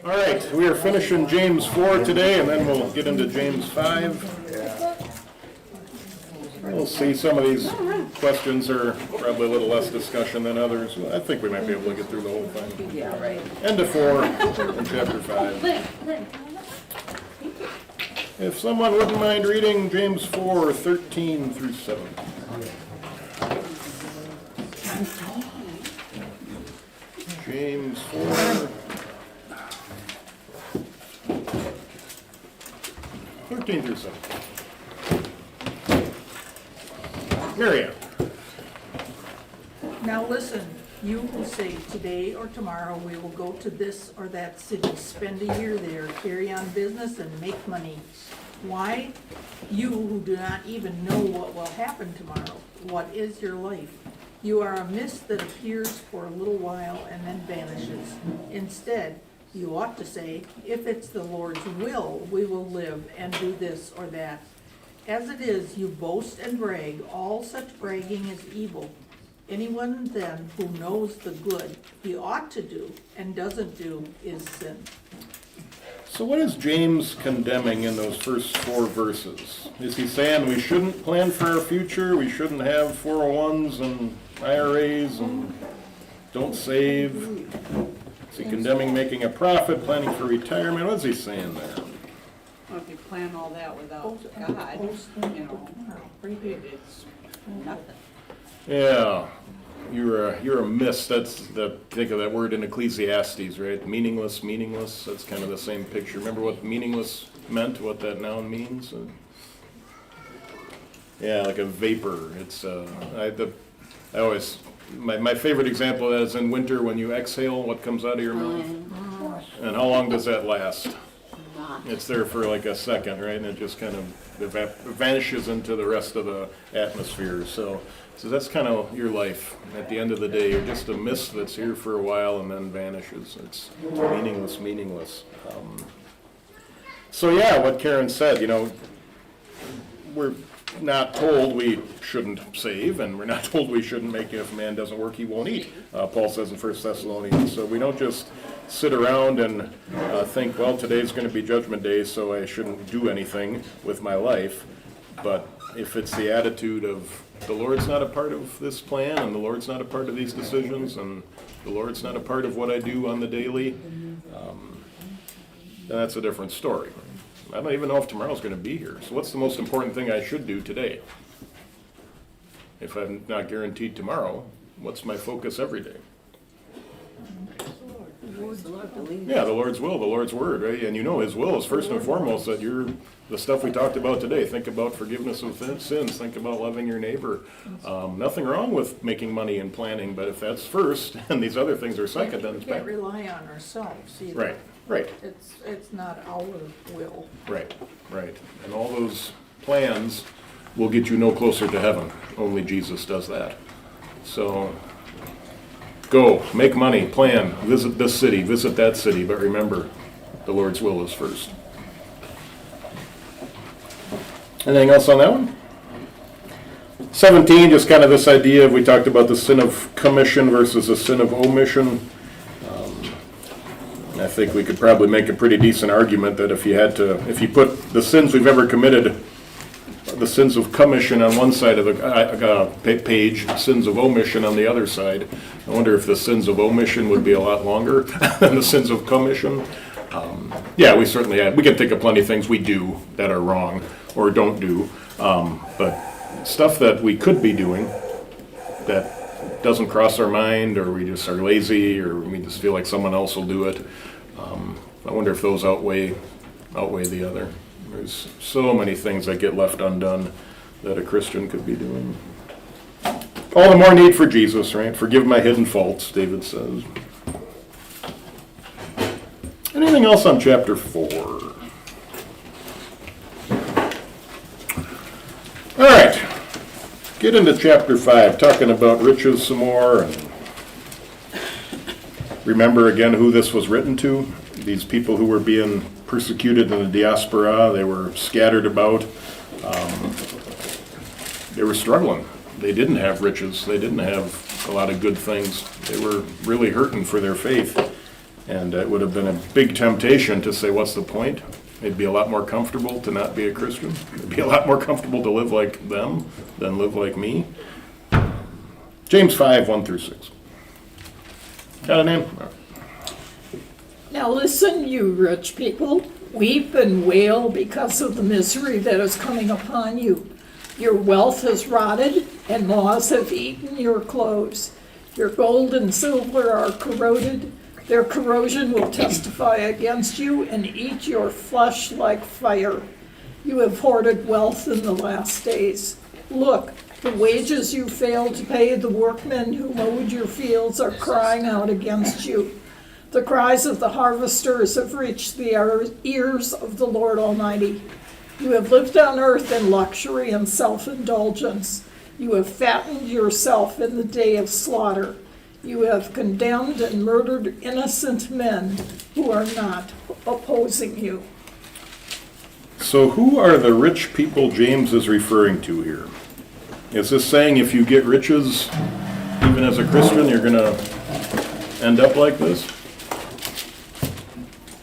All right, we are finishing James 4 today, and then we'll get into James 5. We'll see some of these questions are probably a little less discussion than others. I think we might be able to get through the whole thing. Yeah, right. End of 4 and chapter 5. If someone wouldn't mind reading James 4, 13 through 7. James 4, 13 through 7. Mary Ann. Now listen, you who say today or tomorrow we will go to this or that city, spend a year there, carry on business and make money. Why? You who do not even know what will happen tomorrow. What is your life? You are a mist that appears for a little while and then vanishes. Instead, you ought to say, if it's the Lord's will, we will live and do this or that. As it is, you boast and brag. All such bragging is evil. Anyone then who knows the good he ought to do and doesn't do is sin. So what is James condemning in those first 4 verses? Is he saying we shouldn't plan for our future, we shouldn't have 401s and IRAs and don't save? Is he condemning making a profit, planning for retirement? What is he saying there? Well, if you plan all that without God, you know, it's nothing. Yeah, you're a mist. Think of that word in Ecclesiastes, right? Meaningless. That's kind of the same picture. Remember what meaningless meant? What that noun means? Yeah, like a vapor. It's my favorite example of that is in winter when you exhale, what comes out of your mouth, and how long does that last? It's there for like a second, right? And it just kind of vanishes into the rest of the atmosphere. So that's kind of your life. At the end of the day, you're just a mist that's here for a while and then vanishes. It's meaningless. So yeah, what Karen said, we're not told we shouldn't save, and we're not told we shouldn't make, if a man doesn't work, he won't eat. Paul says in 1 Thessalonians. So we don't just sit around and think, well, today's going to be Judgment Day, so I shouldn't do anything with my life. But if it's the attitude of the Lord's not a part of this plan, and the Lord's not a part of these decisions, and the Lord's not a part of what I do on the daily, then that's a different story. I don't even know if tomorrow's going to be here. So what's the most important thing I should do today? If I'm not guaranteed tomorrow, what's my focus every day? Yeah, the Lord's will, the Lord's word, right? And His will is first and foremost that the stuff we talked about today. Think about forgiveness of sins. Think about loving your neighbor. Nothing wrong with making money and planning, but if that's first and these other things are second, then it's We can't bad. rely on ourselves either. Right. It's not our will. Right. And all those plans will get you no closer to heaven. Only Jesus does that. So go, make money, plan, visit this city, visit that city, but remember, the Lord's will is first. Anything else on that one? 17, just kind of this idea of, we talked about the sin of commission versus the sin of omission. I think we could probably make a pretty decent argument that if you put the sins we've ever committed, the sins of commission on one side of the page, sins of omission on the other side, I wonder if the sins of omission would be a lot longer than the sins of commission. Yeah, we certainly have. We can think of plenty of things we do that are wrong or don't do, but stuff that we could be doing that doesn't cross our mind, or we just are lazy, or we just feel like someone else will do it. I wonder if those outweigh the other. There's so many things that get left undone that a Christian could be doing. All the more need for Jesus, right? Forgive my hidden faults, David says. Anything else on chapter 4? All right. Get into chapter 5, talking about riches some more, and remember again who this was written to. These people who were being persecuted in the diaspora, they were scattered about. They were struggling. They didn't have riches. They didn't have a lot of good things. They were really hurting for their faith. And it would have been a big temptation to say, what's the point? It'd be a lot more comfortable to not be a Christian. It'd be a lot more comfortable to live like them than live like me. James 5, 1 through 6. Got a name? All right. Now listen, you rich people, weep and wail because of the misery that is coming upon you. Your wealth has rotted, and moths have eaten your clothes. Your gold and silver are corroded. Their corrosion will testify against you and eat your flesh like fire. You have hoarded wealth in the last days. Look, the wages you failed to pay the workmen who mowed your fields are crying out against you. The cries of the harvesters have reached the ears of the Lord Almighty. You have lived on earth in luxury and self-indulgence. You have fattened yourself in the day of slaughter. You have condemned and murdered innocent men who are not opposing you. So who are the rich people James is referring to here? Is this saying if you get riches, even as a Christian, you're going to end up like this?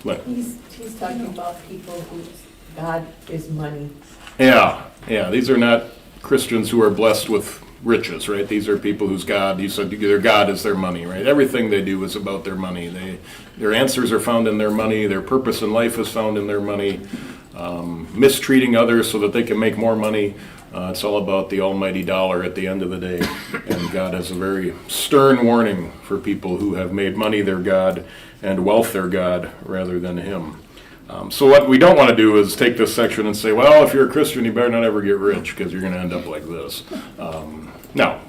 What? He's talking about people whose God is money. Yeah, these are not Christians who are blessed with riches, right? These are people whose God, you said their God is their money, right? Everything they do is about their money. Their answers are found in their money. Their purpose in life is found in their money. Mistreating others so that they can make more money. It's all about the almighty dollar at the end of the day. And God has a very stern warning for people who have made money their God and wealth their God rather than Him. So what we don't want to do is take this section and say, well, if you're a Christian, you better not ever get rich because you're going to end up like this. Now,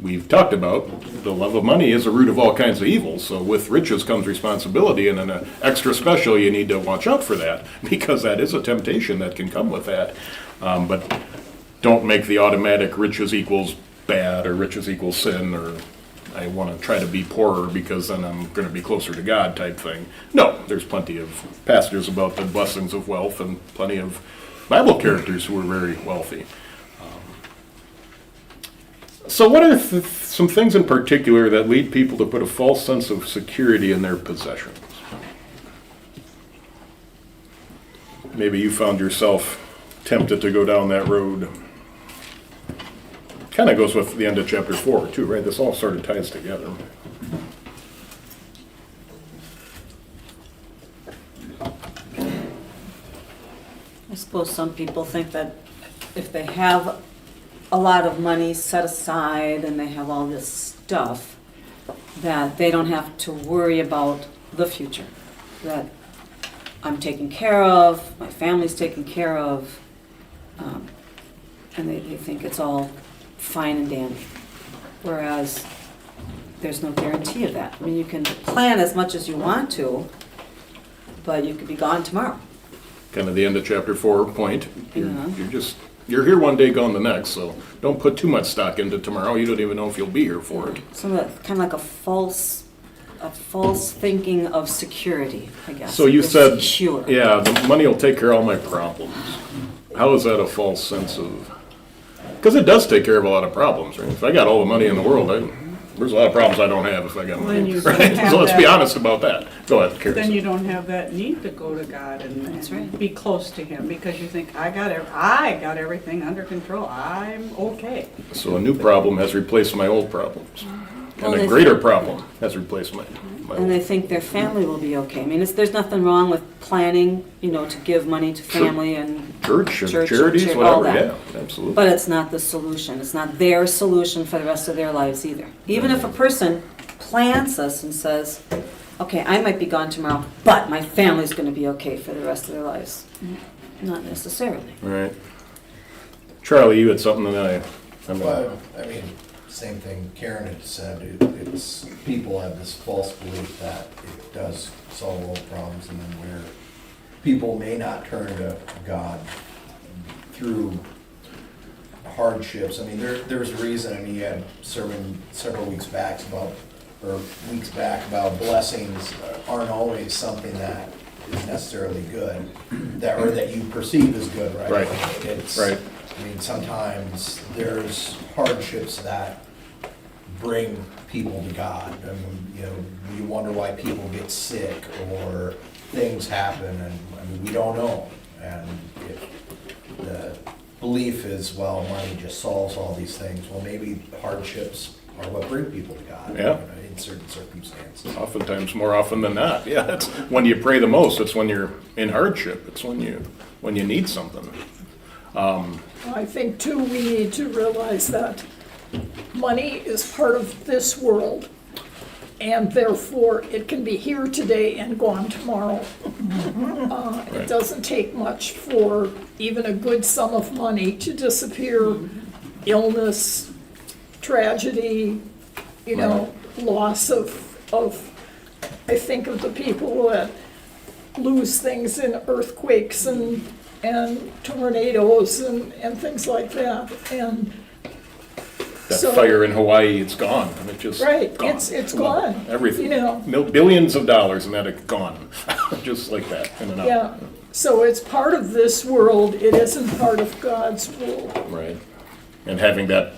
we've talked about the love of money is a root of all kinds of evil. So with riches comes responsibility, and an extra special you need to watch out for that because that is a temptation that can come with that. But don't make the automatic riches equals bad or riches equals sin or I want to try to be poorer because then I'm going to be closer to God type thing. No, there's plenty of passages about the blessings of wealth and plenty of Bible characters who were very wealthy. So what are some things in particular that lead people to put a false sense of security in their possessions? Maybe you found yourself tempted to go down that road. Kind of goes with the end of chapter 4 too, right? This all sort of ties together. I suppose some people think that if they have a lot of money set aside and they have all this stuff, that they don't have to worry about the future. That I'm taken care of, my family's taken care of, and they think it's all fine and dandy. Whereas there's no guarantee of that. I mean, you can plan as much as you want to, but you could be gone tomorrow. Kind of the end of chapter 4 point. Yeah. You're here one day, gone the next, so don't put too much stock into tomorrow. You don't even know if you'll be here for it. Some of that, kind of like a false thinking of security, I guess. So you It's said, secure. yeah, the money will take care of all my problems. How is that a false sense of? Because it does take care of a lot of problems, right? If I got all the money in the world, there's a lot of problems I don't have if I got Well, money. then you Right? don't have So let's be that. honest about that. Go ahead, Carrie. Then you don't have that need to go to God That's right. and be close to Him because you think, I got everything under control. I'm okay. So a new problem has replaced my old problems. Well, And a they greater think- problem has replaced my And they old. think their family will be okay. I mean, there's nothing wrong with planning, to give money to Sure. family and, Church and Church, charities, all whatever, that. yeah, absolutely. but it's not the solution. It's not their solution for the rest of their lives either. Even if a person plants us and says, okay, I might be gone tomorrow, but my family's gonna be okay for the rest of their lives. Not necessarily. Right. Charlie, you had something that Well, I mean, same thing Karen had said, it's, people have this false belief that it does solve all problems, and then where people may not turn to God through hardships. I mean, there's a reason, I mean, you had a sermon several weeks back about blessings aren't always something that is necessarily good, or that you perceive as good, right? Right. It's, Right. I mean, sometimes there's hardships that bring people to God. I mean, you know, you wonder why people get sick or things happen, and I mean, we don't know. And if the belief is, well, money just solves all these things, well, maybe hardships are what bring people to God. Yeah. You know, in certain circumstances. Oftentimes, more often than not, yeah, it's when you pray the most, it's when you're in hardship, it's when you need something. I think too, we need to realize that money is part of this world, and therefore it can be here today and gone tomorrow. It doesn't take much for even a good sum of money to disappear. Illness, tragedy, you know, loss of, I think of the people that lose things in earthquakes and tornadoes and things like that, and That so- fire in Hawaii, it's gone, and it just Right, gone. it's gone, Everything, you know. billions of dollars, and that it's gone, just like that, in and out. Yeah, so it's part of this world, it isn't part of God's world. Right, and having that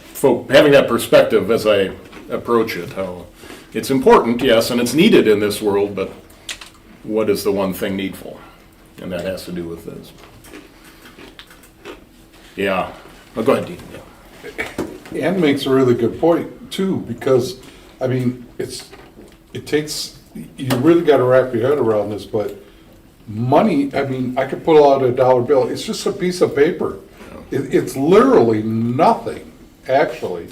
perspective as I approach it, how it's important, yes, and it's needed in this world, but what is the one thing needful? And that has to do with this. Yeah, oh, go ahead, Dean. Yeah. Ann makes a really good point too, because, I mean, it takes, you really gotta wrap your head around this, but money, I mean, I could pull out a dollar bill, it's just a piece of paper. It's literally nothing, actually,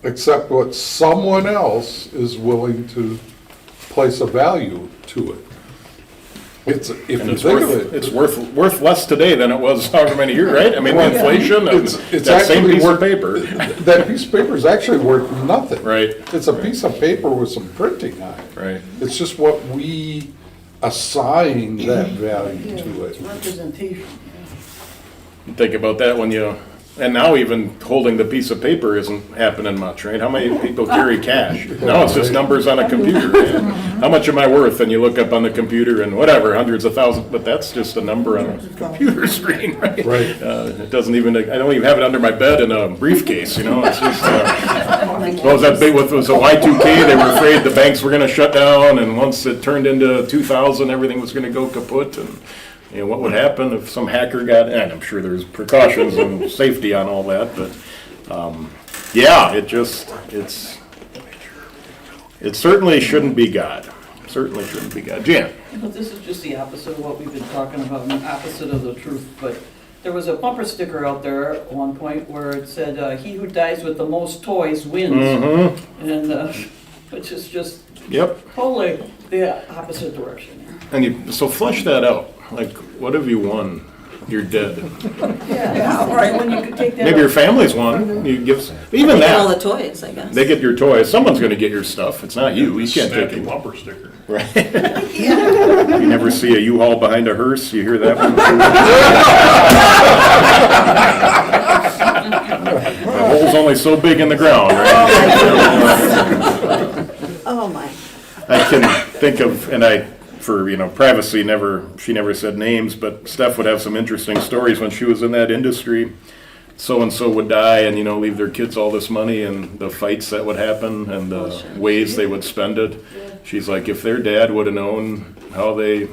except what someone else is willing to place a value to it. If And you it's think of worth, it. it's worth less today than it was however many years, right? I mean, the inflation and It's that same actually piece of worth- paper. That piece of paper is actually worth nothing. Right. It's a piece of paper with some printing on it. Right. It's just what we assign that value to it. Representation. Think about that when you, and now even holding the piece of paper isn't happening much, right? How many people carry cash? Now it's just numbers on a computer. Right? How much am I worth? And you look up on the computer and whatever, hundreds of thousands, but that's just a number on a computer screen, right? Right. It doesn't even, I don't even have it under my bed in a briefcase, you know? It's just, what was that big, what was a Y2K? They were afraid the banks were gonna shut down, and once it turned into 2000, everything was gonna go kaput, and you know, what would happen if some hacker got, and I'm sure there's precautions and safety on all that, but, yeah, it certainly shouldn't be God. Certainly shouldn't be God. Jan? But this is just the opposite of what we've been talking about, the opposite of the truth. But there was a bumper sticker out there at one point where it said, "He who dies with the most toys wins," Mm-hmm. and which is just Yep. totally the opposite direction there. And so flesh that out. Like, what have you won? You're dead. Yeah, all right. When you could take that. Maybe your family's won. You give, even Get all the that. toys, I guess. They get your toys. Someone's gonna get your stuff. It's not you. You can't take it. bumper sticker. Right. You never see a U-Haul behind a hearse, you hear that one? The hole's only so big in the ground, right? Oh, my. I can think of, and for, privacy, she never said names, but Steph would have some interesting stories when she was in that industry. So-and-so would die and, leave their kids all this money, and the fights that would happen and the ways they would spend it. She's like, if their dad would have known how they,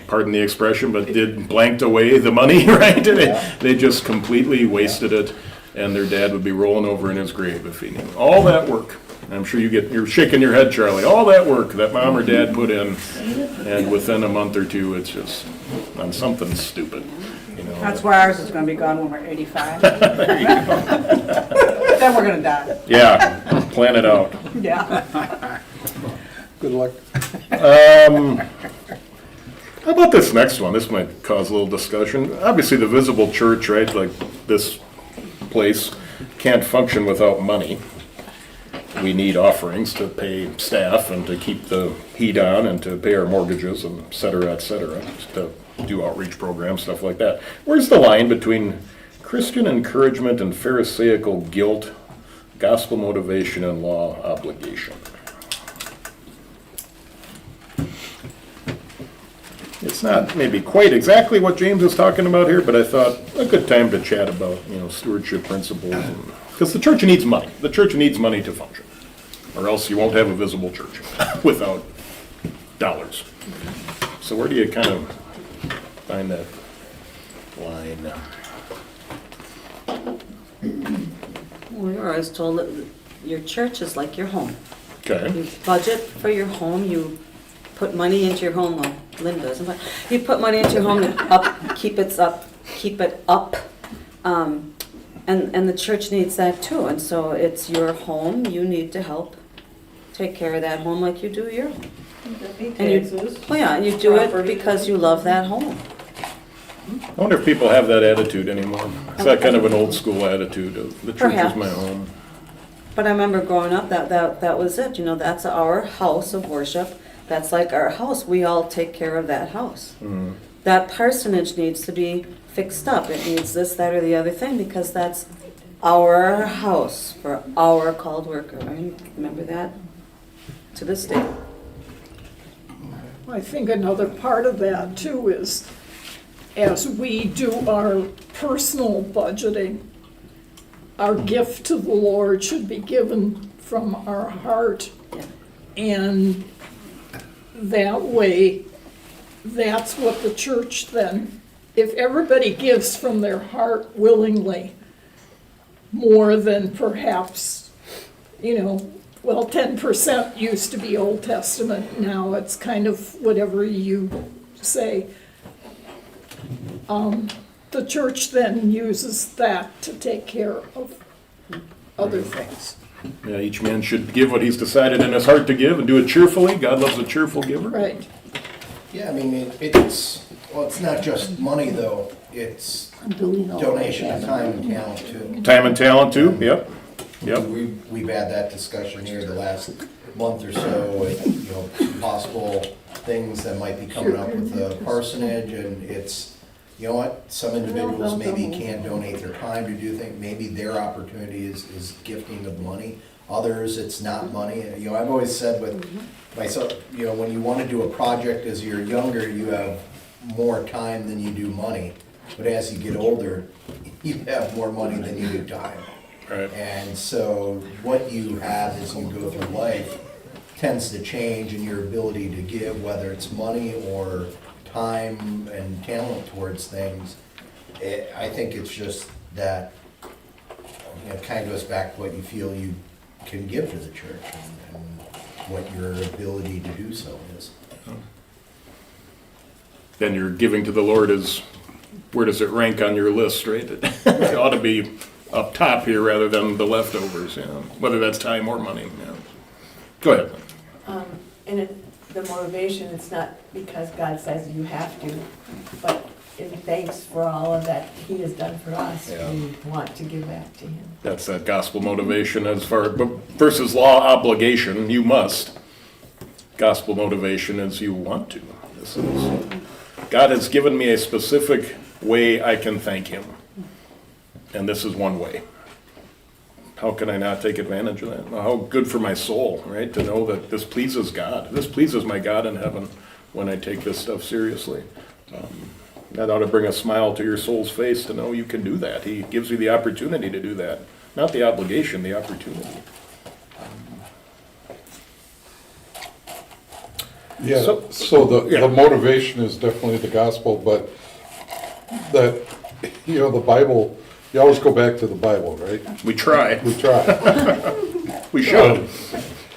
pardon the expression, but blanked away the money, right? They just completely wasted it, and their dad would be rolling over in his grave if he knew. All that work. I'm sure you're shaking your head, Charlie. All that work that mom or dad put in, and within a month or two, it's just on something stupid. That's why ours is gonna be gone when we're 85. Then we're gonna die. Yeah, plan it out. Yeah. Good luck. How about this next one? This might cause a little discussion. Obviously, the visible church, right, like this place, can't function without money. We need offerings to pay staff and to keep the heat on and to pay our mortgages and et cetera, to do outreach programs, stuff like that. Where's the line between Christian encouragement and Pharisaical guilt, gospel motivation, and law obligation? It it's not maybe quite exactly what James is talking about here, but I thought a good time to chat about, stewardship principles. Because the church needs money. The church needs money to function. Or else you won't have a visible church without dollars. So where do you kind of find that line? Well, you're always told that your church is like your home. Okay. You budget for your home, you put money into your home, well, Lynn doesn't, but you put money into your home to keep it up. And the church needs that too, and so it's your home, you need to help take care of that home like you do your home. And you, well, yeah, and you do it because you love that home. I wonder if people have that attitude anymore. Is that kind of an old school attitude of the church is Perhaps. my home? But I remember growing up, that was it, that's our house of worship. That's like our house, we all take care of that house. That parsonage needs to be fixed up, it needs this, that, or the other thing, because that's our house for our called worker. I remember that to this day. I think another part of that too is, as we do our personal budgeting, our gift to the Lord should be given from our heart. Yeah. And that way, that's what the church then, if everybody gives from their heart willingly, more than perhaps, 10% used to be Old Testament, now it's kind of whatever you say. The church then uses that to take care of other things. Yeah, each man should give what he's decided in his heart to give and do it cheerfully. God loves a cheerful giver. Right. Yeah, I mean, it's not just money though, it's donation of time and talent too. Time and talent too, yep. We've had that discussion here the last month or so with, possible things that might be coming up with the parsonage, and it's, some individuals maybe can't donate their time to do things, maybe their opportunity is gifting of money. Others, it's not money. I've always said with myself, when you want to do a project as you're younger, you have more time than you do money. But as you get older, you have more money than you do time. Right. And so what you have as you go through life tends to change in your ability to give, whether it's money or time and talent towards things. I think it's just that, it kind of goes back to what you feel you can give to the church and what your ability to do so is. Then your giving to the Lord is, where does it rank on your list, right? It ought to be up top here rather than the leftovers, whether that's time or money. Go ahead. And the motivation, it's not because God says you have to, but in thanks for all of that He has done for us, Yeah. we want to give back to Him. That's that gospel motivation as far, but versus law obligation, you must. Gospel motivation is you want to. This is, God has given me a specific way I can thank Him. And this is one way. How can I not take advantage of that? Well, how good for my soul, right? To know that this pleases God. This pleases my God in heaven when I take this stuff seriously. That ought to bring a smile to your soul's face to know you can do that. He gives you the opportunity to do that. Not the obligation, the opportunity. Yeah, So- so yeah. the motivation is definitely the gospel, but that, the Bible, you always go back to the Bible, right? We try. We try. We should.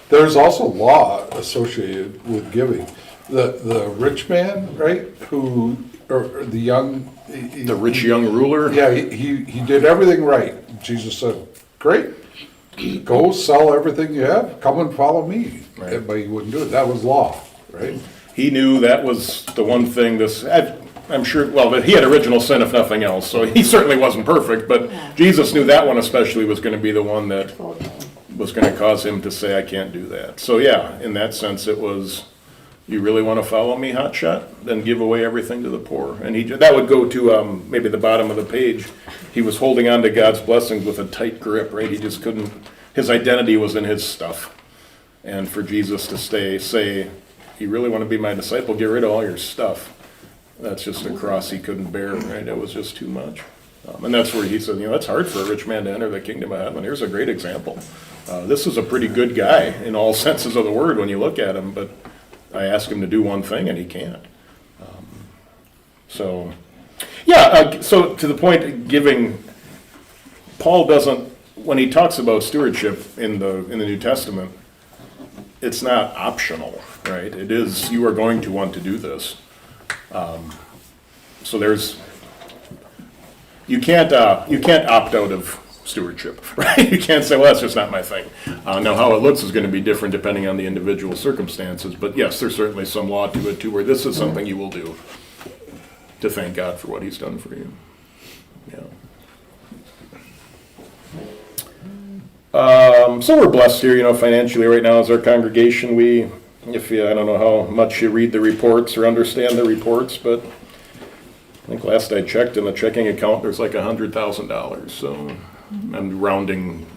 There's also law associated with giving. The rich man, right, or the young. The rich young ruler. Yeah, he did everything right. Jesus said, great, go sell everything you have, come and follow me. Right. But he wouldn't do it. That was law, right? He knew that was the one thing I'm sure, well, but he had original sin if nothing else, so he certainly wasn't perfect, but Jesus knew that one especially was going to be the one that was going to cause him to say, I can't do that. So yeah, in that sense, it was, you really want to follow me, hotshot? Then give away everything to the poor. And that would go to maybe the bottom of the page. He was holding on to God's blessings with a tight grip, right? He just couldn't, his identity was in his stuff. And for Jesus to say, you really want to be my disciple, get rid of all your stuff. That's just a cross he couldn't bear, right? It was just too much. And that's where he said, it's hard for a rich man to enter the kingdom of heaven. Here's a great example. This is a pretty good guy in all senses of the word when you look at him, but I ask him to do one thing and he can't. So to the point of giving, Paul doesn't, when he talks about stewardship in the New Testament, it's not optional, right? It is, you are going to want to do this. So you can't opt out of stewardship, right? You can't say, well, that's just not my thing. Now, how it looks is going to be different depending on the individual circumstances, but yes, there's certainly some law to it too, where this is something you will do to thank God for what he's done for you. So we're blessed here, financially right now as our congregation. I don't know how much you read the reports or understand the reports, but I think last I checked in the checking account, there's like $100,000. So I'm rounding.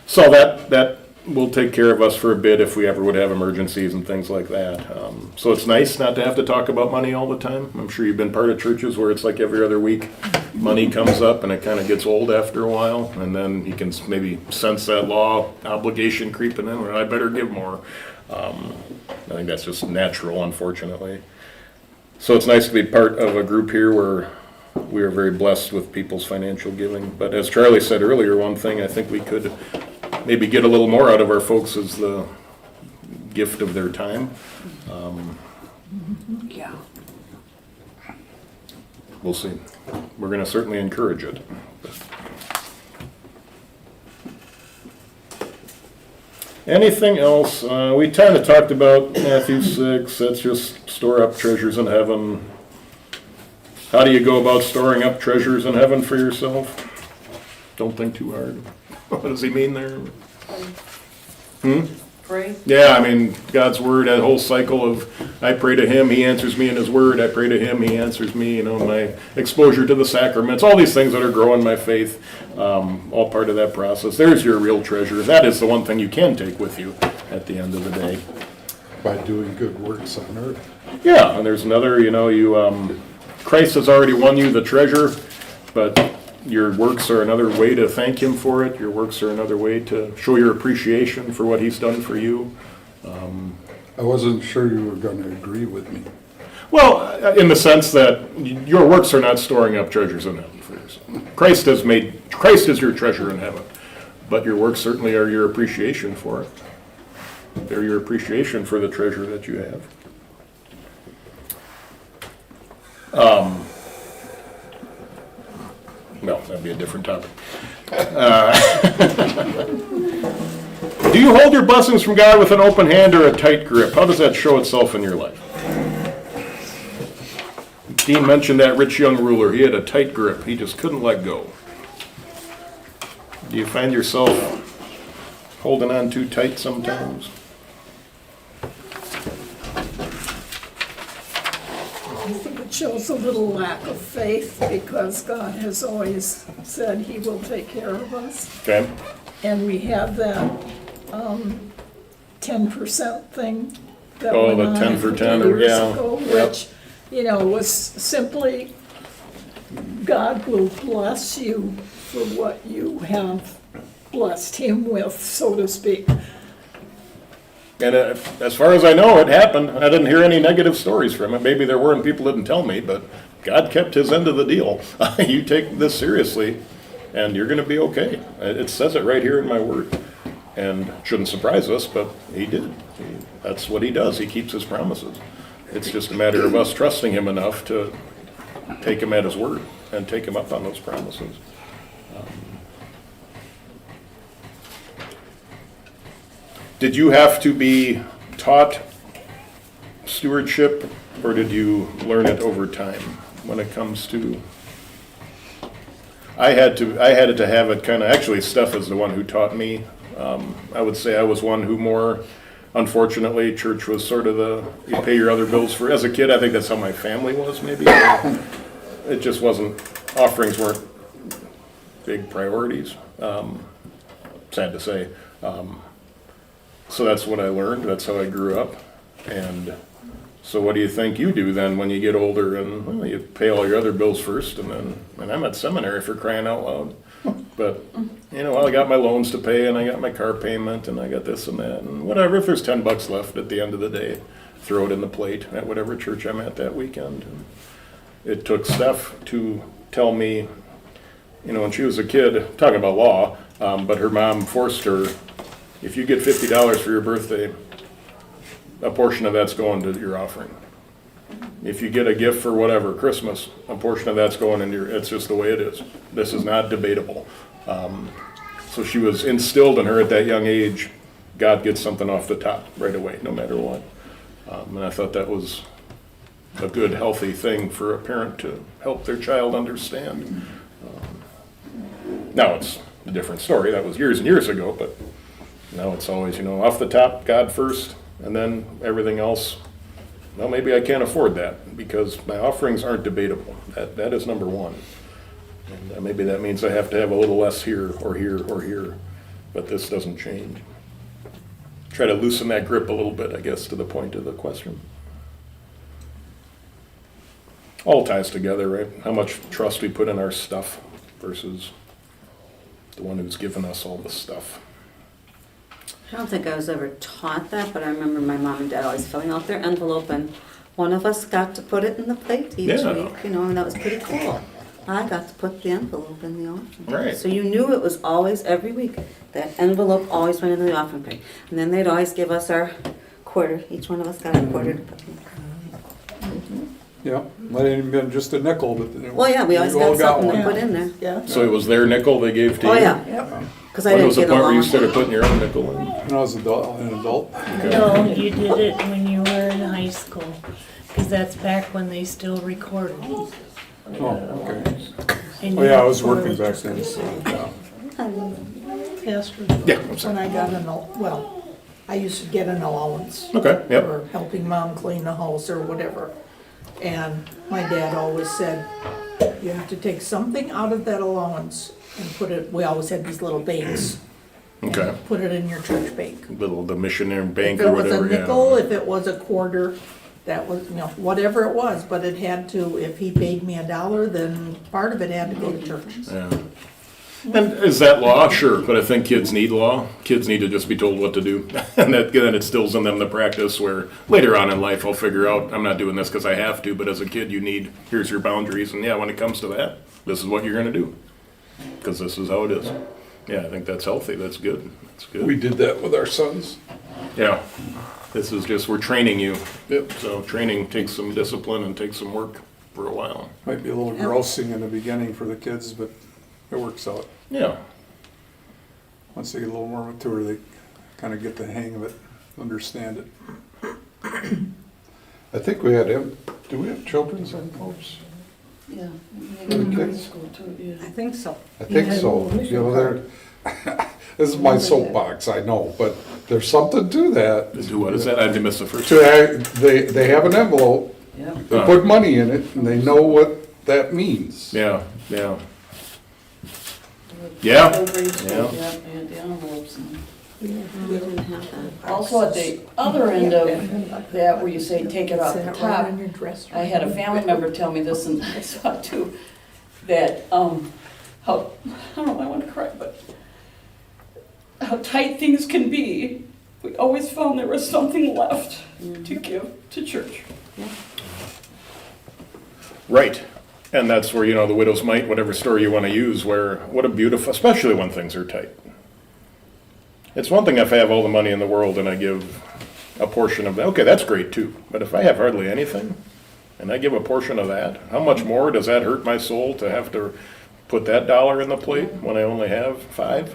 So that will take care of us for a bit if we ever would have emergencies and things like that. So it's nice not to have to talk about money all the time. I'm sure you've been part of churches where it's like every other week money comes up and it kind of gets old after a while, and then you can maybe sense that law obligation creeping in where I better give more. I think that's just natural, unfortunately. So it's nice to be part of a group here where we are very blessed with people's financial giving. But as Charlie said earlier, one thing I think we could maybe get a little more out of our folks is the gift of their time. Yeah. We'll see. We're going to certainly encourage it. Anything else? We kind of talked about Matthew 6. That's just store up treasures in heaven. How do you go about storing up treasures in heaven for yourself? Don't think too hard. What does he mean there? Pray. Yeah, I mean, God's word, that whole cycle of I pray to him, he answers me in his word. I pray to him, he answers me, my exposure to the sacraments, all these things that are growing my faith, all part of that process. There's your real treasure. That is the one thing you can take with you at the end of the day. By doing good works on earth. Yeah, and there's another, Christ has already won you the treasure, but your works are another way to thank him for it. Your works are another way to show your appreciation for what he's done for you. I wasn't sure you were going to agree with me. Well, in the sense that your works are not storing up treasures in heaven for yourself. Christ is your treasure in heaven, but your works certainly are your appreciation for it. They're your appreciation for the treasure that you have. No, that'd be a different topic. Do you hold your blessings from God with an open hand or a tight grip? How does that show itself in your life? Dean mentioned that rich young ruler. He had a tight grip. He just couldn't let go. Do you find yourself holding on too tight sometimes? I think it shows a little lack of faith because God has always said he will take care of us. Okay. And we have that 10% thing that Oh, went the on 10 a for couple 10, years yeah. ago, Yep. which, was simply God will bless you for what you have blessed him with, so to speak. And as far as I know, it happened. I didn't hear any negative stories from it. Maybe there were and people didn't tell me, but God kept his end of the deal. You take this seriously, and you're going to be okay. It says it right here in my word. And it shouldn't surprise us, but he did. That's what he does. He keeps his promises. It's just a matter of us trusting him enough to take him at his word and take him up on those promises. Did you have to be taught stewardship, or did you learn it over time when it comes to? I had to have it kind of, actually Steph is the one who taught me. I would say I was one who more, unfortunately, church was sort of you pay your other bills for. As a kid, I think that's how my family was maybe. It just wasn't, offerings weren't big priorities, sad to say. So that's what I learned, that's how I grew up. And So what do you think you do then when you get older and well, you pay all your other bills first and I'm at seminary for crying out loud. But, you know, well, I got my loans to pay and I got my car payment and I got this and that and whatever. If there's $10 left at the end of the day, throw it in the plate at whatever church I'm at that weekend. And it took Steph to tell me, you know, when she was a kid, talking about law, but her mom forced her, if you get $50 for your birthday, a portion of that's going to your offering. If you get a gift for whatever, Christmas, a portion of that's going into your, it's just the way it is. This is not debatable. So she was instilled in her at that young age, God gets something off the top right away, no matter what. And I thought that was a good, healthy thing for a parent to help their child understand. Now it's a different story. That was years and years ago, but now it's always, you know, off the top, God first, and then everything else. Well, maybe I can't afford that because my offerings aren't debatable. That is number one. And maybe that means I have to have a little less here or here or here, but this doesn't change. Try to loosen that grip a little bit, I guess, to the point of the question. All ties together, right? How much trust we put in our stuff versus the one who's given us all this stuff. I don't think I was ever taught that, but I remember my mom and dad always filling out their envelope, and one of us got to put it in the plate each Yeah. week, you know, and that was pretty cool. I got to put the envelope in the offering. Right. So you knew it was always, every week, that envelope always went in the offering plate. And then they'd always give us our quarter, each one of us got a quarter to put in. Yeah, might have even been just a nickel, but. Well, yeah, we always all got something one. to put in there. Yeah. So it was their nickel they gave to you? Oh, yeah, because I When didn't was the get point where you along. started putting your own nickel in? When I was an adult. No, you did it when you were in high school, because that's back when they still recorded. Oh, okay. And Oh, you- yeah, I was working back then. Yeah. Pastor, Yeah, I'm sorry. When I got well, I used to get an allowance Okay, yep. for helping mom clean the house or whatever. And my dad always said, you have to take something out of that allowance and put it, we always had these little banks. Okay. Put it in your church bank. The missionary bank If or it was a whatever, nickel, yeah. if it was a quarter, that was, you know, whatever it was, but it had to, if he paid me $1, then part of it had to go to church. Yeah. And is that law? Sure, but I think kids need law. Kids need to just be told what to do. And that then it instills in them the practice where later on in life I'll figure out, I'm not doing this because I have to, but as a kid you need, here's your boundaries. And yeah, when it comes to that, this is what you're going to do. Because this is how it is. Yeah, I think that's healthy. That's good. That's good. We did that with our sons. Yeah. This is just, we're training you. Yep. So training takes some discipline and takes some work for a while. Might be a little grousing in the beginning for the kids, but it works out. Yeah. Once they get a little more mature, they kind of get the hang of it, understand it. I think we had, do we have children's envelopes? Yeah. For the kids? I think so. I think so. You know, this is my soapbox, I know, but there's something to that. Do what is that? I missed the first. They have an envelope, Yeah. they put money in it, and they know what that means. Yeah, yeah. Yeah. Yeah, Yeah. and the envelopes. And We didn't have that. also at the other end of that, where you say take it off the Sit top, right in your dress. I had a family member tell me this, and I saw it too, that, how, I don't know, I want to cry, but how tight things can be. We always found there was something left to give to church. Right. And that's where, you know, the widow's mite, whatever story you want to use, where, what a beautiful, especially when things are tight. It's one thing if I have all the money in the world and I give a portion of that, okay, that's great too. But if I have hardly anything, and I give a portion of that, how much more does that hurt my soul to have to put that dollar in the plate when I only have 5?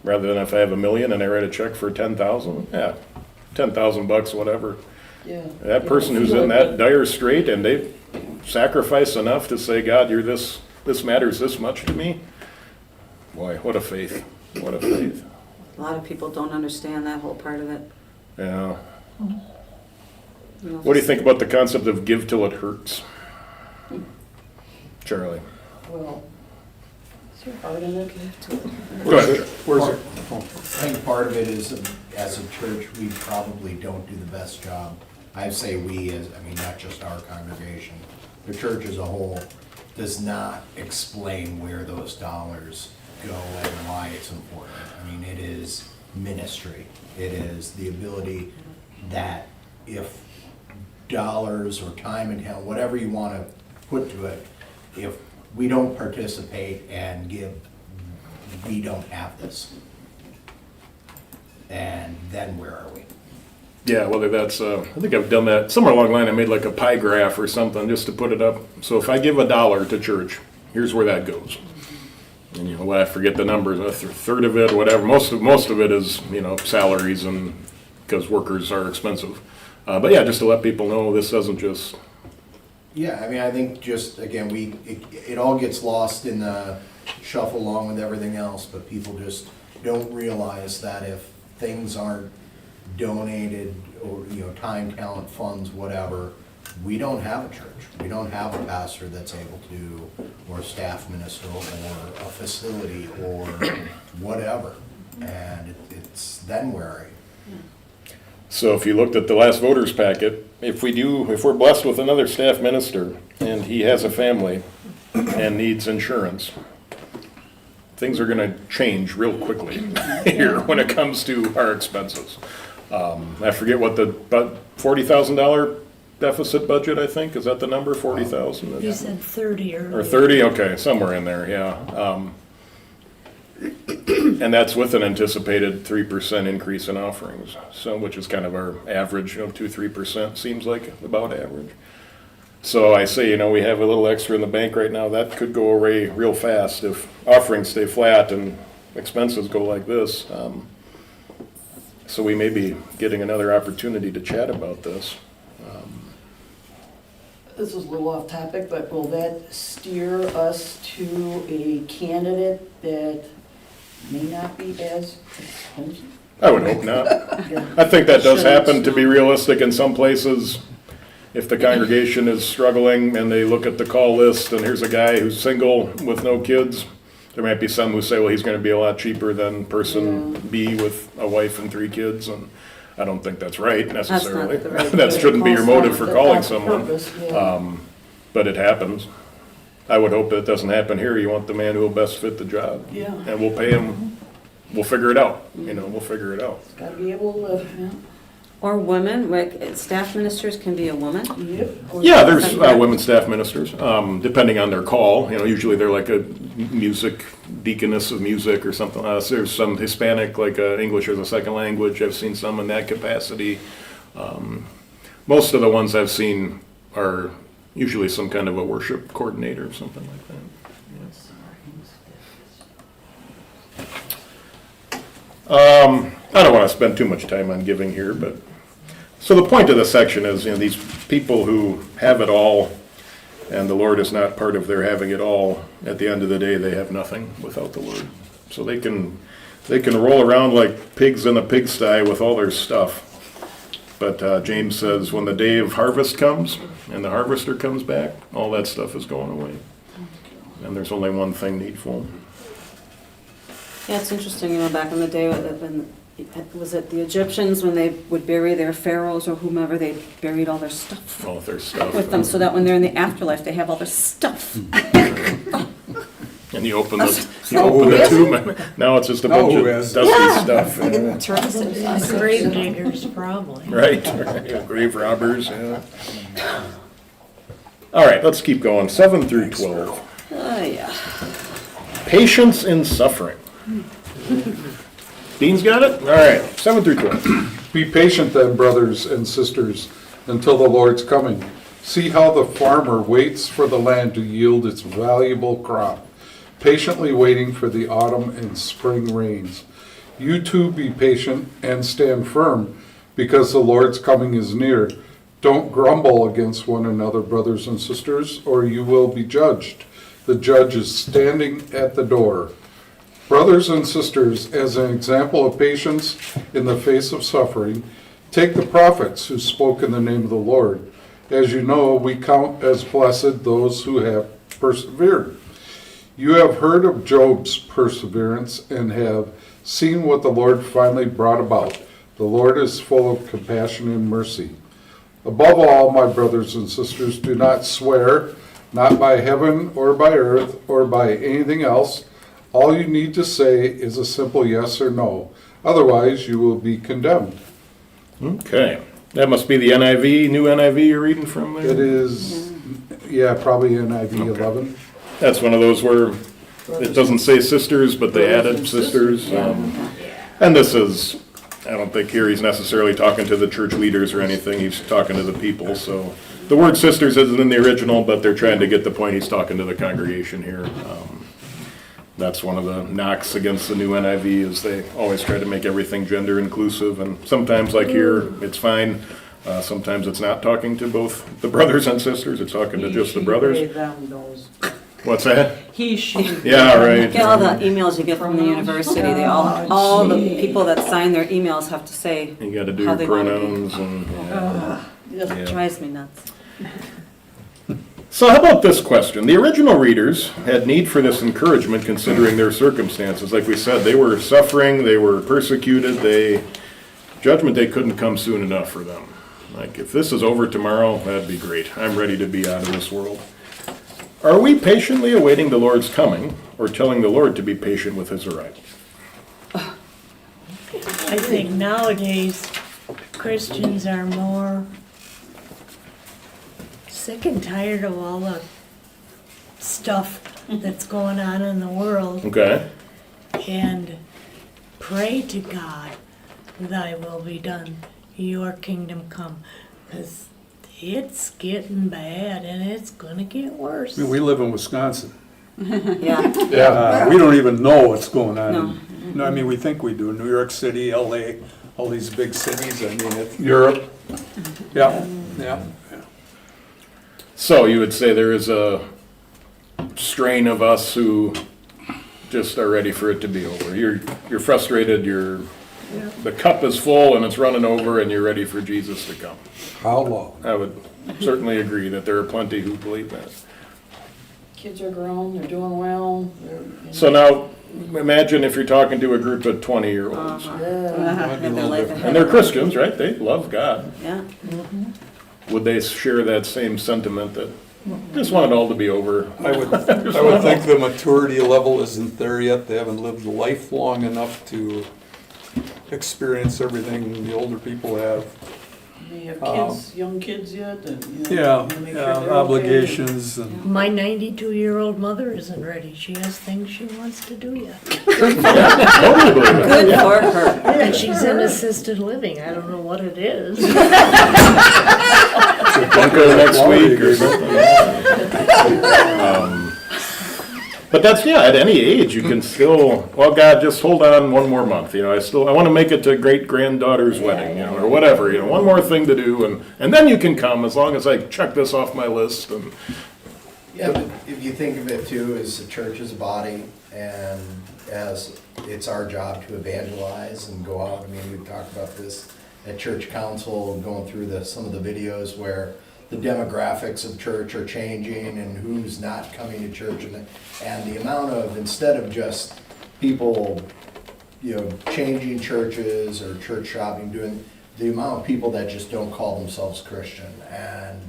Rather than if I have $1 million and I write a check for 10,000, yeah, $10,000, whatever. Yeah. That person who's in that dire strait and they sacrifice enough to say, God, you're this matters this much to me. Boy, what a faith. What a faith. A lot of people don't understand that whole part of it. Yeah. You know, What do you think about the concept of give till it hurts? Charlie. Well, is there heart in it? Go ahead. Where's it? I think part of it is, as a church, we probably don't do the best job I say we as, I mean, not just our congregation, the church as a whole does not explain where those dollars go and why it's important. I mean, it is ministry. It is the ability that if dollars or time and talent, whatever you want to put to it, if we don't participate and give, we don't have this. And then where are we? Yeah, whether that's, I think I've done that, somewhere along the line I made like a pie graph or something just to put it up. So if I give $1 to church, here's where that goes. And you know, well, I forget the numbers, a third of it, whatever, most of it is, you know, salaries and, because workers are expensive. But yeah, just to let people know, this doesn't just, Yeah, I mean, I think just, again, it all gets lost in the shuffle along with everything else, but people just don't realize that if things aren't donated or, you know, time, talent, funds, whatever, we don't have a church. We don't have a pastor that's able to, or a staff minister, or a facility, or whatever. And it's, then where are you? so if you looked at the last voters packet, if we're blessed with another staff minister and he has a family and needs insurance, things are gonna change real quickly here when it comes to our expenses. I forget what but $40,000 deficit budget, I think, is that the number, 40,000? You said 30 earlier. Or 30, okay, somewhere in there, yeah. And that's with an anticipated 3% increase in offerings, so, which is kind of our average, you know, 2-3% seems like about average. So I say, you know, we have a little extra in the bank right now, that could go away real fast if offerings stay flat and expenses go like this. So we may be getting another opportunity to chat about this. This is a little off topic, but will that steer us to a candidate that may not be as expensive? I would hope not. I think that does happen, to be realistic, in some places. If the congregation is struggling and they look at the call list and here's a guy who's single with no kids, there might be some who say, well, he's gonna be a lot cheaper than person B with a wife and 3 kids, and I don't think that's right necessarily. the right That way to shouldn't be call your motive for That's calling not the someone. purpose, yeah. But it happens. I would hope that it doesn't happen here. You want the man who will best fit the job. Yeah. And we'll pay him, we'll figure it out, you know, we'll figure it out. Gotta be able to, Or women, like, staff ministers can be a woman. yep. Yeah, there's women staff ministers, depending on their call. You know, usually they're like a music, deaconess of music or something. There's some Hispanic, like English as a second language. I've seen some in that capacity. Most of the ones I've seen are usually some kind of a worship coordinator or something like that. I don't want to spend too much time on giving here, but so the point of the section is, you know, these people who have it all, and the Lord is not part of their having it all, at the end of the day, they have nothing without the Lord. So they can roll around like pigs in a pigsty with all their stuff. But James says when the day of harvest comes and the harvester comes back, all that stuff is going away. And there's only one thing needful. Yeah, it's interesting, you know, back in the day, when, was it the Egyptians, when they would bury their pharaohs or whomever, they buried all their stuff All of their stuff. with them, so that when they're in the afterlife, they have all their stuff. And you open the tomb, and now it's just a bunch of dusty stuff. Grave diggers, probably. Right, grave robbers, yeah. All right, let's keep going, 7 through 12. Oh, yeah. Patience in suffering. Dean's got it? All right, 7 through 12. Be patient then, brothers and sisters, until the Lord's coming. See how the farmer waits for the land to yield its valuable crop, patiently waiting for the autumn and spring rains. You too be patient and stand firm, because the Lord's coming is near. Don't grumble against one another, brothers and sisters, or you will be judged. The judge is standing at the door. Brothers and sisters, as an example of patience in the face of suffering, take the prophets who spoke in the name of the Lord. As you know, we count as blessed those who have persevered. You have heard of Job's perseverance and have seen what the Lord finally brought about. The Lord is full of compassion and mercy. Above all, my brothers and sisters, do not swear, not by heaven or by earth or by anything else. All you need to say is a simple yes or no. Otherwise, you will be condemned. Okay. That must be the NIV, new NIV you're reading from there? It is, yeah, probably NIV 11. That's one of those where it doesn't say sisters, but they added sisters. And this is, I don't think here he's necessarily talking to the church leaders or anything, he's talking to the people, so. The word sisters isn't in the original, but they're trying to get the point, he's talking to the congregation here. That's one of the knocks against the new NIV is they always try to make everything gender inclusive, and sometimes like here, it's fine. Sometimes it's not talking to both the brothers and sisters, it's talking to just the brothers. They, them, those. What's that? He, she. Yeah, right. Yeah, all the emails you get from the university, they all the people that sign their emails have to say You gotta do how your they want to pronouns and. be. It Yeah. drives me nuts. So how about this question? The original readers had need for this encouragement considering their circumstances. Like we said, they were suffering, they were persecuted, judgment day couldn't come soon enough for them. Like, if this is over tomorrow, that'd be great. I'm ready to be out of this world. Are we patiently awaiting the Lord's coming, or telling the Lord to be patient with his arrival? I think nowadays Christians are more sick and tired of all the stuff that's going on in the world Okay? and pray to God, thy will be done, your kingdom come. Because it's getting bad and it's gonna get worse. I mean, we live in Wisconsin. Yeah, Yeah. We don't even know what's going on. No. No, I mean, we think we do. New York City, LA, all these big cities, I mean, Europe, yeah, yeah. So you would say there is a strain of us who just are ready for it to be over. You're frustrated, the cup is full and it's running over and you're ready for Jesus to come. how long? I would certainly agree that there are plenty who believe that. Kids are grown, they're doing well. So now, imagine if you're talking to a group of 20-year-olds. Might be a have their little life different. ahead. And they're Christians, right? They love God. Yeah. Would they share that same sentiment that just want it all to be over? I would think the maturity level isn't there yet. They haven't lived life long enough to experience everything the older people have. They have kids, young kids yet, and, you know. Yeah, wanna make yeah, sure they're okay. obligations and, My 92-year-old mother isn't ready. She has things she wants to do yet. Totally believe it. Good for her. And she's in assisted living. I don't know what it is. Bunko next week or something. But that's, yeah, at any age, you can still, well, God, just hold on one more month, I want to make it to great-granddaughter's wedding, or whatever, one more thing to do, and then you can come, as long as I check this off my list, and, Yeah, but if you think of it too, as the church as a body, and as it's our job to evangelize and go out, I mean, we've talked about this at church council, going through some of the videos where the demographics of church are changing and who's not coming to church, and the amount of, instead of just people, changing churches or church shopping, doing, the amount of people that just don't call themselves Christian, and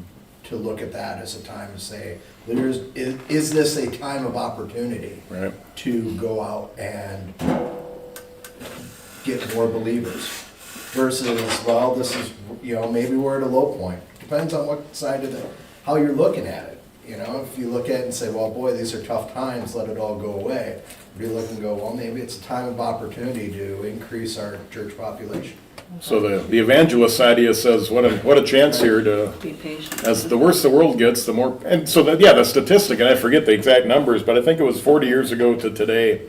to look at that as a time to say, is this a time of opportunity right? to go out and get more believers versus, well, this is, maybe we're at a low point. Depends on what side of how you're looking at it. If you look at it and say, well, boy, these are tough times, let it all go away. If you look and go, well, maybe it's a time of opportunity to increase our church population. So the evangelist side of you says, what a chance here to, Be patient. as the worse the world gets, the more, and so that, yeah, the statistic, and I forget the exact numbers, but I think it was 40 years ago to today,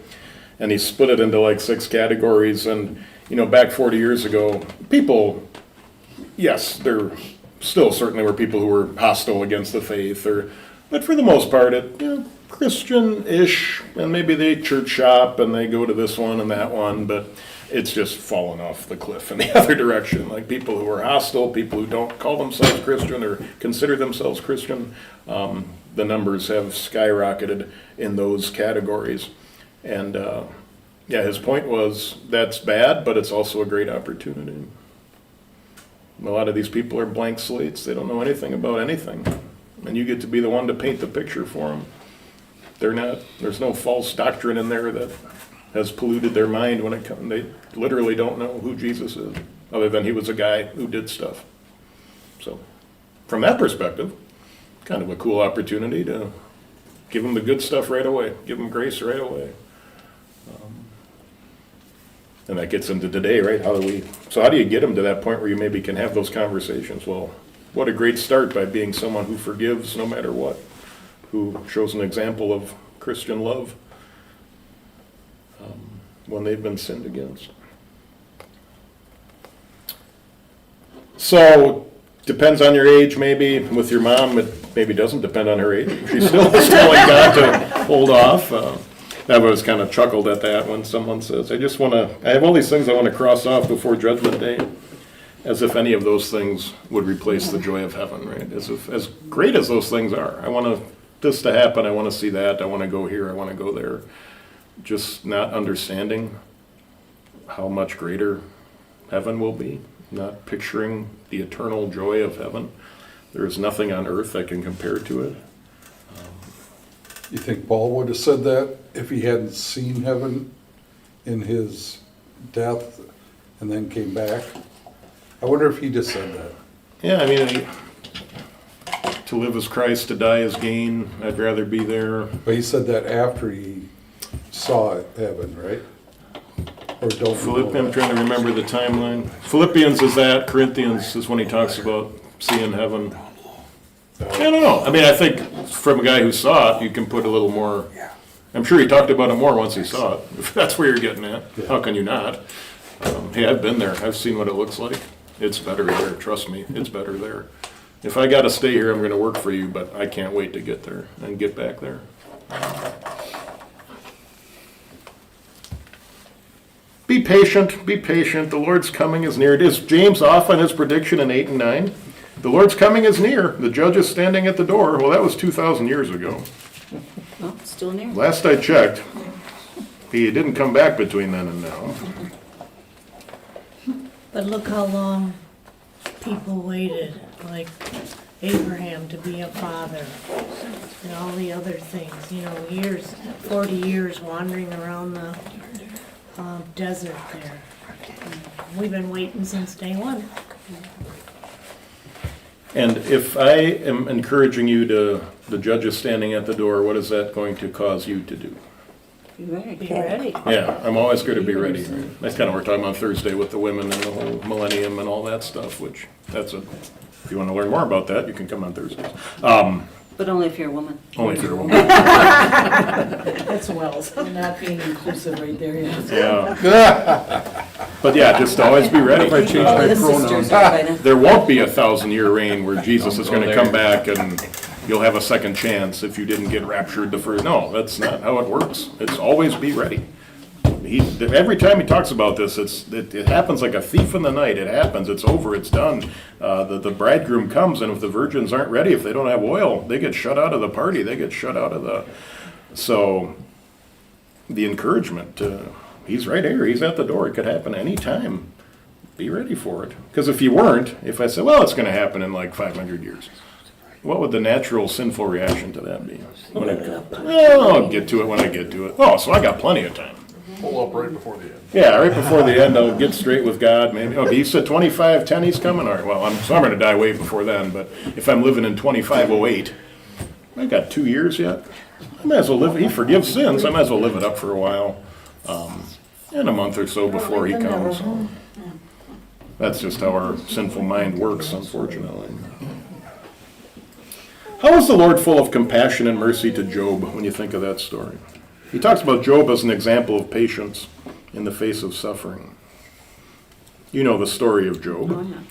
and he split it into like 6 categories, and, back 40 years ago, people, yes, there still certainly were people who were hostile against the faith, but for the most part, Christian-ish, and maybe they church shop, and they go to this one and that one, but it's just fallen off the cliff in the other direction. Like people who are hostile, people who don't call themselves Christian or consider themselves Christian, the numbers have skyrocketed in those categories. And his point was that's bad, but it's also a great opportunity. A lot of these people are blank slates. They don't know anything about anything. And you get to be the one to paint the picture for them. There's no false doctrine in there that has polluted their mind when it comes. They literally don't know who Jesus is, other than he was a guy who did stuff. So, from that perspective, kind of a cool opportunity to give them the good stuff right away, give them grace right away. And that gets into today, right? How do you get them to that point where you maybe can have those conversations? Well, what a great start by being someone who forgives no matter what, who shows an example of Christian love when they've been sinned against. So, depends on your age maybe. With your mom, it maybe doesn't depend on her age. She still is telling God to hold off. I was kind of chuckled at that when someone says, I have all these things I want to cross off before Judgment Day, as if any of those things would replace the joy of heaven, right? As great as those things are. I want this to happen, I want to see that, I want to go here, I want to go there. Just not understanding how much greater heaven will be, not picturing the eternal joy of heaven. There is nothing on earth that can compare to it. You think Paul would have said that if he hadn't seen heaven in his death and then came back? I wonder if he just said that. Yeah, I mean, to live as Christ, to die as gain, I'd rather be there. But he said that after he saw heaven, right? Or don't Philippians, I'm trying to remember the timeline. Philippians is that, Corinthians is when he talks about seeing heaven. I don't know. I mean, I think from a guy who saw it, you can put a little more. I'm sure he talked about it more once he saw it, if that's where you're getting at. How can you not? Hey, I've been there. I've seen what it looks like. It's better there. Trust me, it's better there. If I got to stay here, I'm going to work for you, but I can't wait to get there and get back there. Be patient, be patient. The Lord's coming is near. Is James off on his prediction in 8 and 9? The Lord's coming is near. The judge is standing at the door. Well, that was 2,000 years ago. Well, still near. Last I checked, he didn't come back between then and now. But look how long people waited, like Abraham to be a father, and all the other things, years, 40 years wandering around the desert there. We've been waiting since day one. And if I am encouraging you the judge is standing at the door, what is that going to cause you to do? Be ready. Be ready. Yeah, I'm always going to be ready. Right? That's kind of what we're talking about Thursday with the women and the whole millennium and all that stuff, which if you want to learn more about that, you can come on Thursdays. But only if you're a woman. Only if you're a woman. That's Wells. Not being inclusive right there, yeah. Yeah. But yeah, just always be ready. If I change my The sisters pronouns. are by now. There won't be a 1,000-year reign where Jesus is going to come back and you'll have a second chance if you didn't get raptured the first. No, that's not how it works. It's always be ready. Every time he talks about this, it happens like a thief in the night. It happens. It's over. It's done. The bridegroom comes, and if the virgins aren't ready, if they don't have oil, they get shut out of the party. They get shut out of the. So, the encouragement. He's right here. He's at the door. It could happen any time. Be ready for it. Because if you weren't, if I said, well, it's going to happen in like 500 years, what would the natural sinful reaction to that be? I'll get to it when I get to it. Oh, so I got plenty of time. Pull up right before the end. Yeah, right before the end, I'll get straight with God. Maybe. Okay, he said 2510, he's coming. All right, well, I'm going to die way before then. But if I'm living in 2508, I got 2 years yet. I might as well live. He forgives sins. I might as well live it up for a while, and a month or so before he comes. That's just how our sinful mind works, unfortunately. How is the Lord full of compassion and mercy to Job when you think of that story? He talks about Job as an example of patience in the face of suffering. You know the story of Job. Oh, yeah.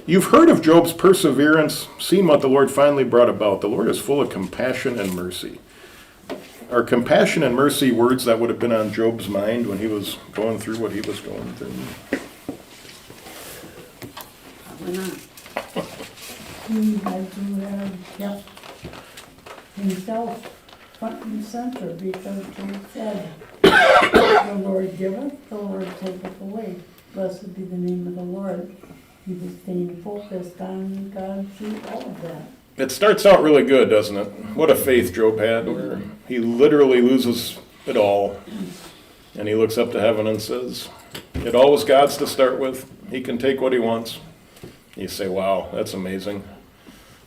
You've heard of Job's perseverance, seen what the Lord finally brought about. The Lord is full of compassion and mercy. Are compassion and mercy words that would have been on Job's mind when he was going through what he was going through? Probably not. He had to have kept himself front and center because he said, the Lord giveth, the Lord taketh away. Blessed be the name of the Lord. he was staying focused on God through all of that. It starts out really good, doesn't it? What a faith Job had, where he literally loses it all. And he looks up to heaven and says, it all was God's to start with. He can take what he wants. You say, wow, that's amazing.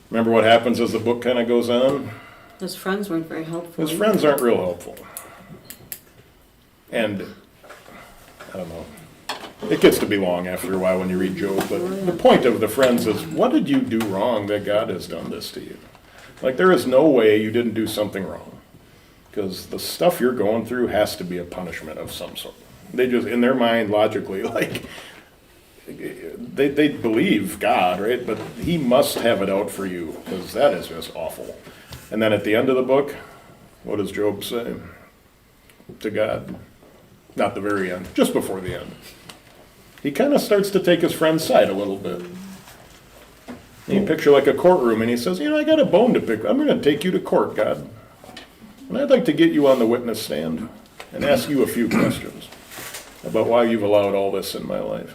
Remember what happens as the book kind of goes on? His friends weren't very helpful. His friends aren't real helpful. And, I don't know, it gets to be long after a while when you read Job, but the point of the friends is, what did you do wrong that God has done this to you? Like, there is no way you didn't do something wrong, because the stuff you're going through has to be a punishment of some sort. They just, in their mind, logically, like, they believe God, right? But he must have it out for you, because that is just awful. And then at the end of the book, what does Job say to God? Not the very end, just before the end. He kind of starts to take his friend's side a little bit. And you picture like a courtroom, and he says, I got a bone to pick. I'm going to take you to court, God. And I'd like to get you on the witness stand and ask you a few questions about why you've allowed all this in my life.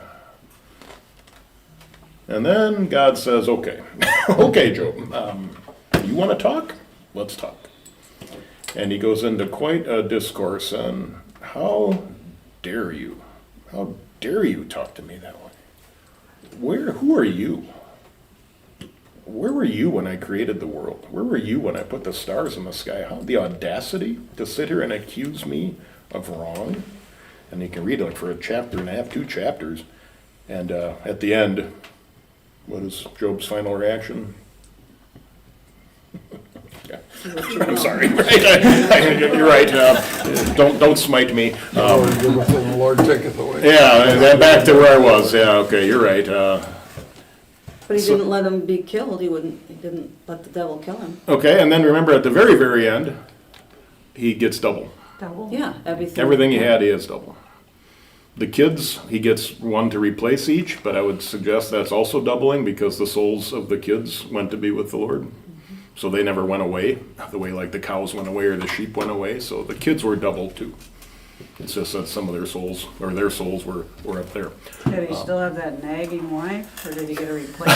And then God says, okay, okay, Job, you want to talk? Let's talk. And he goes into quite a discourse on how dare you talk to me that way? Who are you? Where were you when I created the world? Where were you when I put the stars in the sky? How the audacity to sit here and accuse me of wrong? And you can read it like for a chapter and a half, 2 chapters. And at the end, what is Job's final reaction? Yeah. I'm sorry. Right? You're right. Don't smite me. Lord giveth and the Lord taketh away. Yeah, back to where I was. Yeah, okay, you're right. But he didn't let him be killed. He didn't let the devil kill him. Okay, and then remember at the very, very end, he gets double. Double. Yeah, everything. Everything he had, he has double. The kids, he gets one to replace each, but I would suggest that's also doubling because the souls of the kids went to be with the Lord. So they never went away, the way like the cows went away or the sheep went away. So the kids were doubled too. It's just that some of their souls were up there. Did he still have that nagging wife, or did he get a replacement?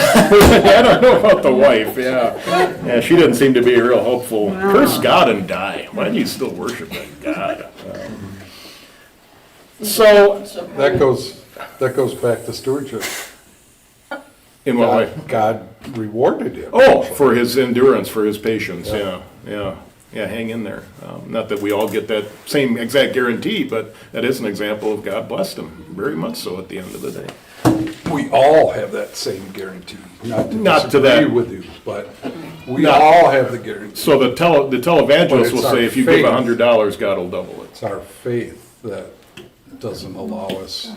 I don't know about the wife, yeah. She didn't seem to be real hopeful. No. Curse God and die. Why do you still worship that God? So, That goes back to stewardship. in what way? God rewarded him. Oh, for his endurance, for his patience, yeah, hang in there. Not that we all get that same exact guarantee, but that is an example of God blessed him, very much so at the end of the day. We all have that same guarantee. Not to that. Disagree with you, but we Not- all have the guarantee. So the televangelist But it's will our say, if you faith. give $100, God will double it. It's our faith that doesn't allow us.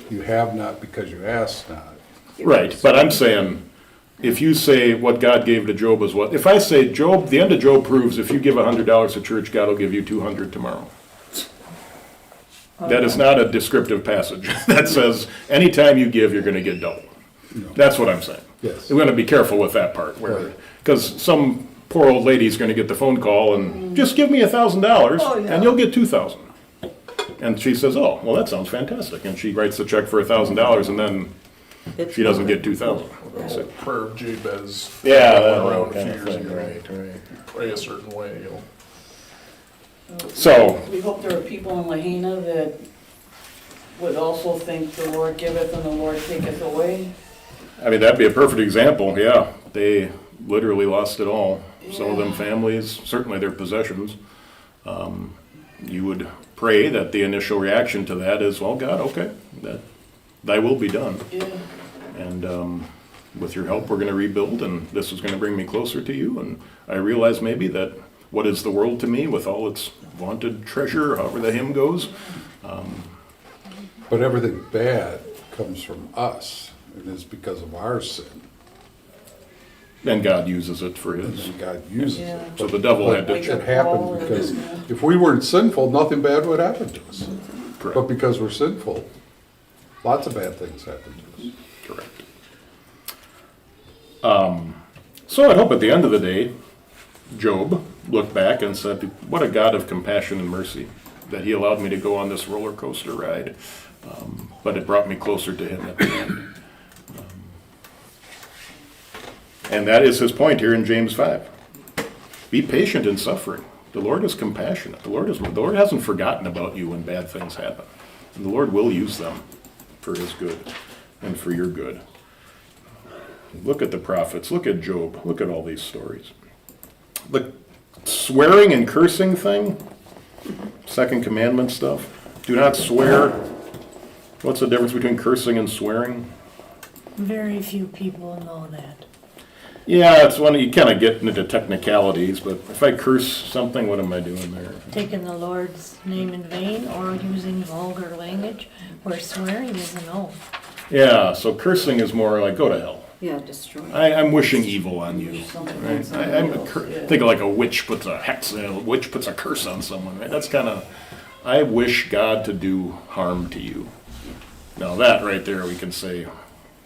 You have not because you ask not. Right, but I'm saying, if you say what God gave to Job is what, if I say Job, the end of Job proves if you give $100 to church, God will give you 200 tomorrow. That is not a descriptive passage. That says, anytime you give, you're gonna get double. That's what I'm saying. Yes. We're gonna be careful with that part, where, because some poor old lady's gonna get the phone call and, just give me $1,000 and you'll get 2,000. And she says, oh, well, that sounds fantastic. And she writes the check for $1,000 and then she doesn't get 2,000. Prayer of Jabez. Yeah, Went that around a kind few of years thing, ago. right. Pray a certain way, So, We hope there are people in Lahaina that would also think the Lord giveth and the Lord taketh away. I mean, that'd be a perfect example, yeah. They literally lost it all. Some of them families, certainly their possessions. You would pray that the initial reaction to that is, well, God, okay, that thy will be done. Yeah. And with your help, we're going to rebuild, and this is going to bring me closer to you. And I realize maybe that what is the world to me with all its vaunted treasure, however the hymn goes. But everything bad comes from us, and it's because of our sin. And God uses it for his. And God uses Yeah. it. So the devil had But to. it happened because if we weren't sinful, nothing bad would happen to us. But Correct. because we're sinful, lots of bad things happen to us. Correct. So I'd hope at the end of the day, Job looked back and said, what a God of compassion and mercy, that he allowed me to go on this roller coaster ride. But it brought me closer to him at the end. And that is his point here in James 5. Be patient in suffering. The Lord is compassionate. The Lord hasn't forgotten about you when bad things happen. And the Lord will use them for his good and for your good. Look at the prophets. Look at Job. Look at all these stories. The swearing and cursing thing, Second Commandment stuff. Do not swear. What's the difference between cursing and swearing? Very few people know that. Yeah, it's one you kind of get into technicalities, but if I curse something, what am I doing there? Taking the Lord's name in vain or using vulgar language, where swearing is an oath. Yeah, so cursing is more like go to hell. Yeah, destroy. I'm wishing evil on you. Something Right? like somebody else, yeah. Think of like a witch puts a curse on someone. Right? That's kind of. I wish God to do harm to you. Now that right there, we can say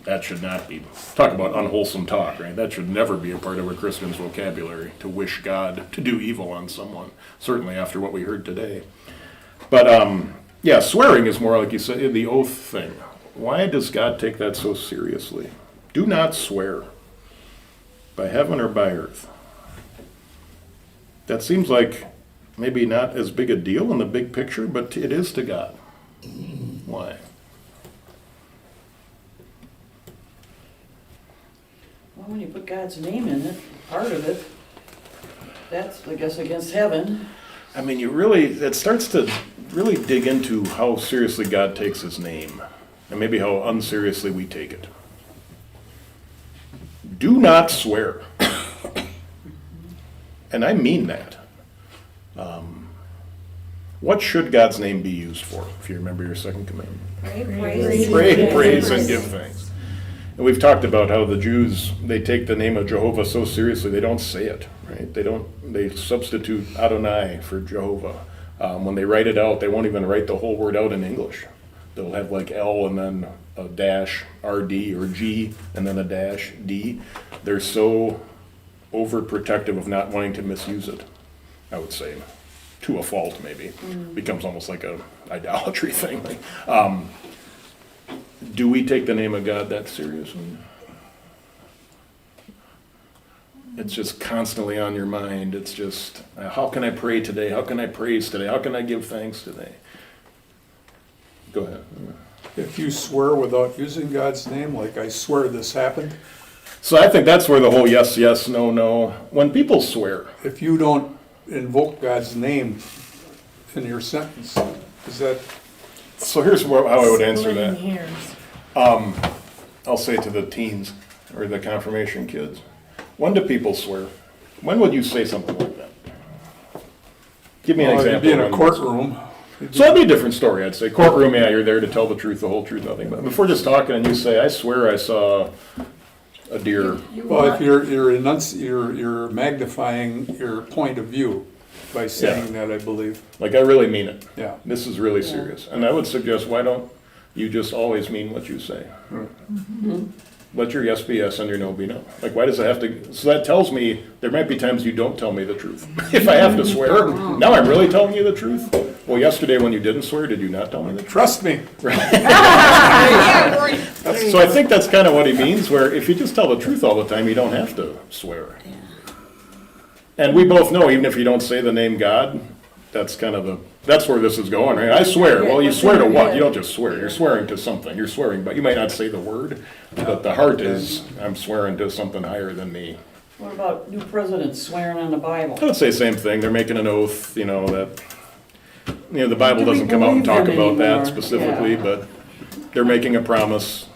that should not be. Talk about unwholesome talk, right? That should never be a part of a Christian's vocabulary. To wish God to do evil on someone. Certainly after what we heard today. But yeah, swearing is more like you said, the oath thing. Why does God take that so seriously? Do not swear by heaven or by earth. That seems like maybe not as big a deal in the big picture, but it is to God. Why? Well, when you put God's name in it, part of it, that's, I guess, against heaven. I mean, it starts to really dig into how seriously God takes his name, and maybe how unseriously we take it. Do not swear. And I mean that. What should God's name be used for, if you remember your second commandment? Pray, praise, and give thanks. And we've talked about how the Jews, they take the name of Jehovah so seriously, they don't say it, right? They substitute Adonai for Jehovah. When they write it out, they won't even write the whole word out in English. They'll have like L and then a dash RD or G and then a dash D. They're so overprotective of not wanting to misuse it, I would say. To a fault, maybe. Becomes almost like a idolatry thing. Do we take the name of God that seriously? It's just constantly on your mind. It's just, how can I pray today? How can I praise today? How can I give thanks today? Go ahead. If you swear without using God's name, like I swear this happened, So I think that's where the whole yes, yes, no, no. When people swear, if you don't invoke God's name in your sentence, is that, so here's how I would answer Splitting that. hairs. I'll say to the teens or the confirmation kids, when do people swear? When would you say something like that? Give me an well, example. you'd be in a when- courtroom. So that'd be a different story, I'd say. Courtroom, yeah, you're there to tell the truth, the whole truth, nothing but. If we're just talking and you say, I swear I saw a deer. Well, if you're magnifying your point of view by saying that, I believe. Like, I really mean it. Yeah. This is really serious. And I would suggest, why don't you just always mean what you say? Let your yes be yes and your no be no. Like, why does it have to? So that tells me there might be times you don't tell me the truth. If I have to swear, now I'm really telling you the truth. Well, yesterday when you didn't swear, did you not tell me the truth? Trust me. So I think that's kind of what he means, where if you just tell the truth all the time, you don't have to swear. And we both know, even if you don't say the name God, that's kind of that's where this is going, right? I swear. Well, you swear to what? You don't just swear. You're swearing to something. You're swearing, but you might not say the word, but the heart is, I'm swearing to something higher than me. What about new presidents swearing on the Bible? I would say same thing. They're making an oath, that, the Bible Do we doesn't come out and believe talk them about that anymore? specifically, Yeah. but they're making a promise.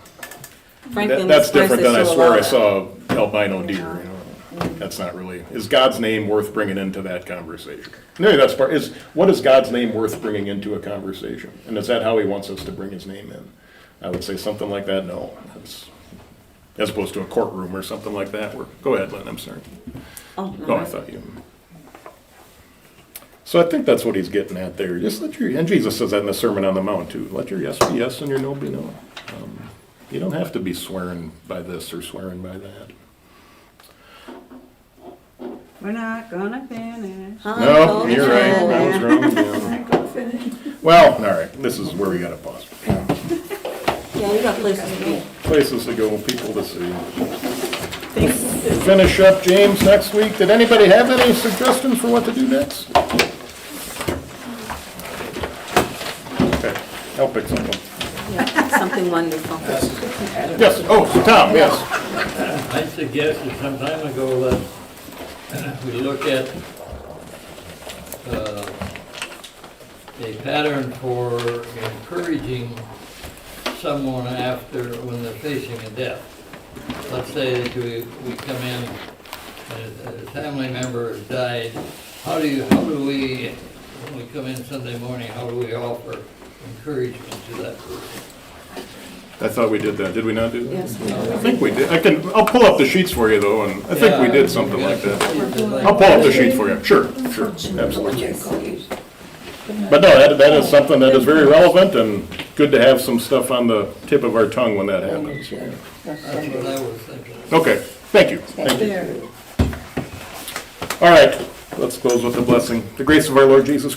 Franklin That's was surprised different they than I still swear allow I it. saw albino deer, That's not really, is God's name worth bringing into that conversation? Maybe that's part, what is God's name worth bringing into a conversation? And is that how he wants us to bring his name in? I would say something like that, no. As opposed to a courtroom or something like that, go ahead, Lynn, I'm sorry. Oh, Oh, no. I thought you. So I think that's what he's getting at there. Just and Jesus says that in the Sermon on the Mount too. Let your yes be yes and your no be no. You don't have to be swearing by this or swearing by that. We're not gonna finish. No, you're right. I was wrong. Yeah. Well, all right. This is where we got to pause. Yeah, you got places to be. Places to go, people to see. think Finish up James next week. Did anybody have any suggestions for what to do next? Okay, I'll pick something. Something wonderful. Yes, oh, Tom, yes. I suggested some time ago that we look at a pattern for encouraging someone after, when they're facing a death. Let's say that we come in, and a family member has died. How do we, when we come in Sunday morning, how do we offer encouragement to that person? I thought we did that. Did we not do that? Yes. I think we did. I'll pull up the sheets for you though, and I think we did something like that. I'll pull up the sheets for you. Sure, absolutely. But no, that is something that is very relevant and good to have some stuff on the tip of our tongue when that happens. That's what I was thinking. Okay, thank you. Thank you. All right, let's close with the blessing. The grace of our Lord Jesus